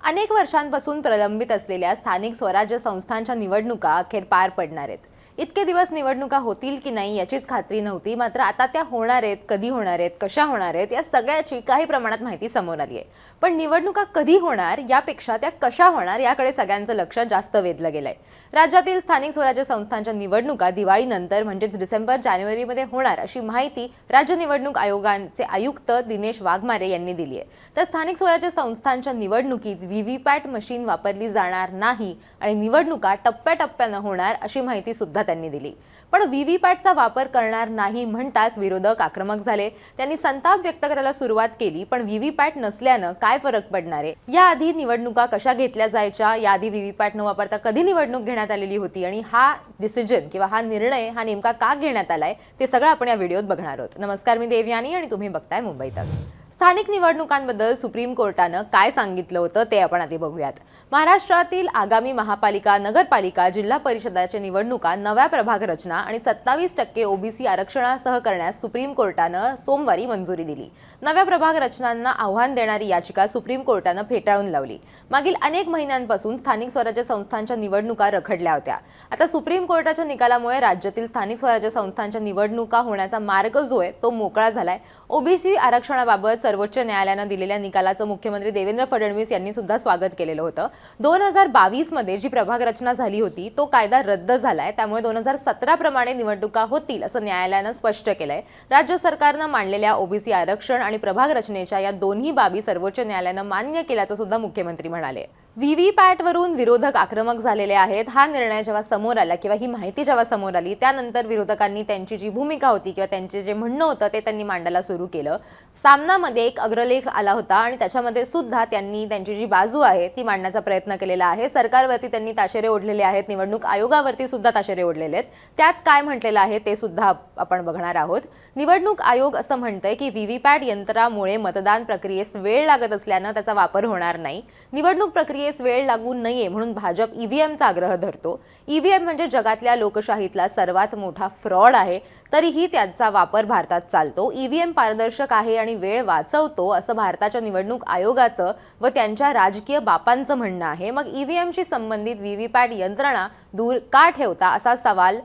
अनेक वर्षांपासून प्रलंबित असलेल्या स्थानिक स्वराज्य संस्थांच्या निवडणुका अखेर पार पडणार आहेत. इतके दिवस निवडणुका होतील की नाही याचीच खात्री नव्हती, मात्र आता त्या होणार आहेत, कधी होणार आहेत, कशा होणार आहेत या सगळ्याची काही प्रमाणात माहिती समोर आली आहे. पण निवडणुका कधी होणार यापेक्षा त्या कशा होणार याकडे सगळ्यांचं लक्ष जास्त वेधलं गेलंय. राज्यातील स्थानिक स्वराज्य संस्थांच्या निवडणुका दिवाळीनंतर म्हणजेच डिसेंबर-जानेवारीमध्ये होणार अशी माहिती राज्य निवडणूक आयोगाचे आयुक्त दिनेश वाघमारे यांनी दिली आहे. तर स्थानिक स्वराज्य संस्थांच्या निवडणुकीत व्हीव्हीपॅट मशीन वापरली जाणार नाही आणि निवडणुका टप्प्याटप्प्यानं होणार अशी माहिती सुद्धा त्यांनी दिली. पण व्हीव्हीपॅटचा वापर करणार नाही म्हणताच विरोधक आक्रमक झाले. त्यांनी संताप व्यक्त करायला सुरुवात केली. पण व्हीव्हीपॅट नसल्यानं काय फरक पडणार आहे, याआधी निवडणुका कशा घेतल्या जायच्या, याआधी व्हीव्हीपॅट न वापरता कधी निवडणूक घेण्यात आलेली होती आणि हा डिसिजन किंवा हा निर्णय हा नेमका का घेण्यात आलाय ते सगळं आपण या व्हिडिओत बघणार आहोत. नमस्कार, मी देवयानी आणि तुम्ही बघताय मुंबई तक. स्थानिक निवडणुकांबद्दल सुप्रीम कोर्टानं काय सांगितलं होतं ते आपण आधी बघूयात. महाराष्ट्रातील आगामी महापालिका, नगरपालिका, जिल्हा परिषदाच्या निवडणुका नव्या प्रभाग रचना आणि 27% ओबीसी आरक्षणासह करण्यास सुप्रीम कोर्टानं सोमवारी मंजुरी दिली. नव्या प्रभाग रचनांना आव्हान देणारी याचिका सुप्रीम कोर्टानं फेटाळून लावली. मागील अनेक महिन्यांपासून स्थानिक स्वराज्य संस्थांच्या निवडणुका रखडल्या होत्या. आता सुप्रीम कोर्टाच्या निकालामुळे राज्यातील स्थानिक स्वराज्य संस्थांच्या निवडणुका होण्याचा मार्ग जो आहे तो मोकळा झालाय. ओबीसी आरक्षणाबाबत सर्वोच्च न्यायालयानं दिलेल्या निकालाचं मुख्यमंत्री देवेंद्र फडणवीस यांनी सुद्धा स्वागत केलेलं होतं. 2022 मध्ये जी प्रभाग रचना झाली होती तो कायदा रद्द झालाय, त्यामुळे 2017 प्रमाणे निवडणुका होतील असं न्यायालयानं स्पष्ट केलंय. राज्य सरकारनं मांडलेल्या ओबीसी आरक्षण आणि प्रभाग रचनेच्या या दोन्ही बाबी सर्वोच्च न्यायालयानं मान्य केल्याचं सुद्धा मुख्यमंत्री म्हणाले. व्हीव्हीपॅटवरून विरोधक आक्रमक झालेले आहेत. हा निर्णय जेव्हा समोर आला किंवा ही माहिती जेव्हा समोर आली त्यानंतर विरोधकांनी त्यांची जी भूमिका होती किंवा त्यांचे जे म्हणणं होतं ते त्यांनी मांडायला सुरू केलं. सामनामध्ये एक अग्रलेख आला होता आणि त्याच्यामध्ये सुद्धा त्यांनी त्यांची जी बाजू आहे ती मांडण्याचा प्रयत्न केलेला आहे. सरकारवरती त्यांनी ताशेरे ओढलेले आहेत, निवडणूक आयोगावरती सुद्धा ताशेरे ओढलेले आहेत. त्यात काय म्हटलेलं आहे ते सुद्धा आपण बघणार आहोत. निवडणूक आयोग असं म्हणतंय की व्हीव्हीपॅट यंत्रामुळे मतदान प्रक्रियेस वेळ लागत असल्यानं त्याचा वापर होणार नाही. निवडणूक प्रक्रियेस वेळ लागू नये म्हणून भाजप ईव्हीएमचा आग्रह धरतो. ईव्हीएम म्हणजे जगातल्या लोकशाहीतला सर्वात मोठा फ्रॉड आहे, तरीही त्याचा वापर भारतात चालतो. ईव्हीएम पारदर्शक आहे आणि वेळ वाचवतो असं भारताच्या निवडणूक आयोगाचं व त्यांच्या राजकीय बापांचं म्हणणं आहे. मग ईव्हीएमशी संबंधित व्हीव्हीपॅट यंत्रणा दूर का ठेवता असा सवाल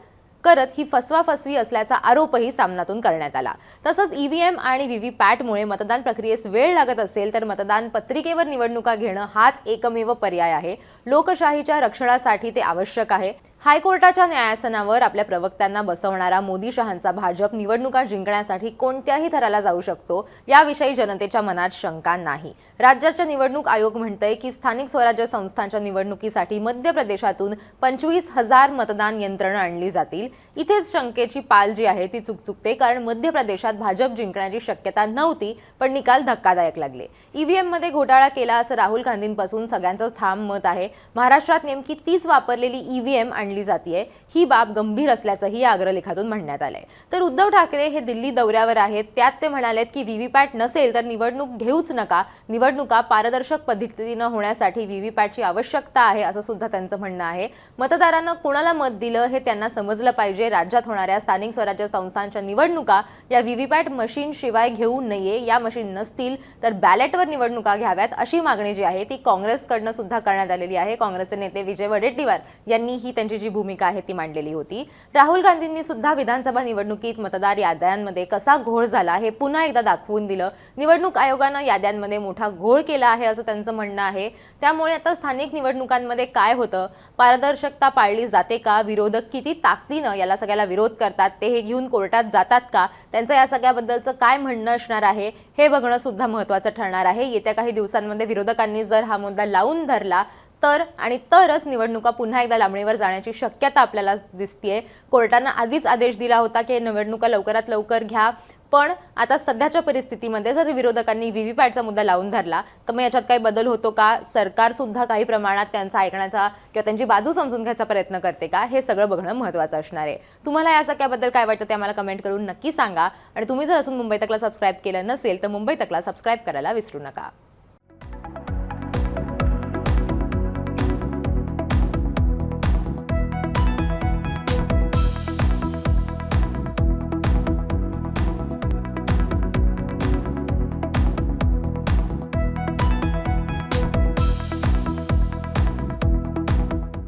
करत ही फसवाफसवी असल्याचा आरोपही सामनातून करण्यात आला. तसंच ईव्हीएम आणि व्हीव्हीपॅटमुळे मतदान प्रक्रियेस वेळ लागत असेल तर मतदान पत्रिकेवर निवडणुका घेणं हाच एकमेव पर्याय आहे. लोकशाहीच्या रक्षणासाठी ते आवश्यक आहे. हायकोर्टाच्या न्यायासनावर आपल्या प्रवक्त्यांना बसवणारा मोदी शहांचा भाजप निवडणुका जिंकण्यासाठी कोणत्याही थराला जाऊ शकतो याविषयी जनतेच्या मनात शंका नाही. राज्याच्या निवडणूक आयोग म्हणतंय की स्थानिक स्वराज्य संस्थांच्या निवडणुकीसाठी मध्य प्रदेशातून 25,000 मतदान यंत्रणं आणली जातील. इथेच शंकेची पाल जी आहे ती चुकचुकते, कारण मध्य प्रदेशात भाजप जिंकण्याची शक्यता नव्हती पण निकाल धक्कादायक लागले. ईव्हीएम मध्ये घोटाळा केला असं राहुल गांधींपासून सगळ्यांचंच ठाम मत आहे. महाराष्ट्रात नेमकी तीच वापरलेली ईव्हीएम आणली जातीये ही बाब गंभीर असल्याचंही या अग्रलेखातून म्हणण्यात आलंय. तर उद्धव ठाकरे हे दिल्ली दौऱ्यावर आहेत. त्यात ते म्हणालेत की व्हीव्हीपॅट नसेल तर निवडणूक घेऊच नका. निवडणुका पारदर्शक पद्धतीनं होण्यासाठी व्हीव्हीपॅटची आवश्यकता आहे असं सुद्धा त्यांचं म्हणणं आहे. मतदारांना कोणाला मत दिलं हे त्यांना समजलं पाहिजे. राज्यात होणाऱ्या स्थानिक स्वराज्य संस्थांच्या निवडणुका या व्हीव्हीपॅट मशीन शिवाय घेऊ नये. या मशीन नसतील तर बॅलेटवर निवडणुका घ्याव्यात अशी मागणी जी आहे ती काँग्रेसकडनं सुद्धा करण्यात आलेली आहे. काँग्रेसचे नेते विजय वडेट्टीवार यांनी ही त्यांची जी भूमिका आहे ती मांडलेली होती. राहुल गांधींनी सुद्धा विधानसभा निवडणुकीत मतदार याद्यांमध्ये कसा घोळ झाला हे पुन्हा एकदा दाखवून दिलं. निवडणूक आयोगानं याद्यांमध्ये मोठा घोळ केला आहे असं त्यांचं म्हणणं आहे. त्यामुळे आता स्थानिक निवडणुकांमध्ये काय होतं, पारदर्शकता पाळली जाते का, विरोधक किती ताकदीनं याला सगळ्याला विरोध करतात, ते हे घेऊन कोर्टात जातात का, त्यांचं या सगळ्याबद्दलचं काय म्हणणं असणार आहे हे बघणं सुद्धा महत्त्वाचं ठरणार आहे. येत्या काही दिवसांमध्ये विरोधकांनी जर हा मुद्दा लावून धरला तरच निवडणुका पुन्हा एकदा लांबणीवर जाण्याची शक्यता आपल्याला दिसतेय. कोर्टानं आधीच आदेश दिला होता की निवडणुका लवकरात लवकर घ्या, पण आता सध्याच्या परिस्थितीमध्ये जर विरोधकांनी व्हीव्हीपॅटचा मुद्दा लावून धरला तर मग याच्यात काही बदल होतो का, सरकार सुद्धा काही प्रमाणात त्यांचा ऐकण्याचा किंवा त्यांची बाजू समजून घ्यायचा प्रयत्न करते का, हे सगळं बघणं महत्त्वाचं असणार आहे. तुम्हाला या सगळ्याबद्दल काय वाटतं ते आम्हाला कमेंट करून नक्की सांगा. आणि तुम्ही जर अजून मुंबई तकला सबस्क्राईब केलं नसेल तर मुंबई तकला सबस्क्राईब करायला विसरू नका.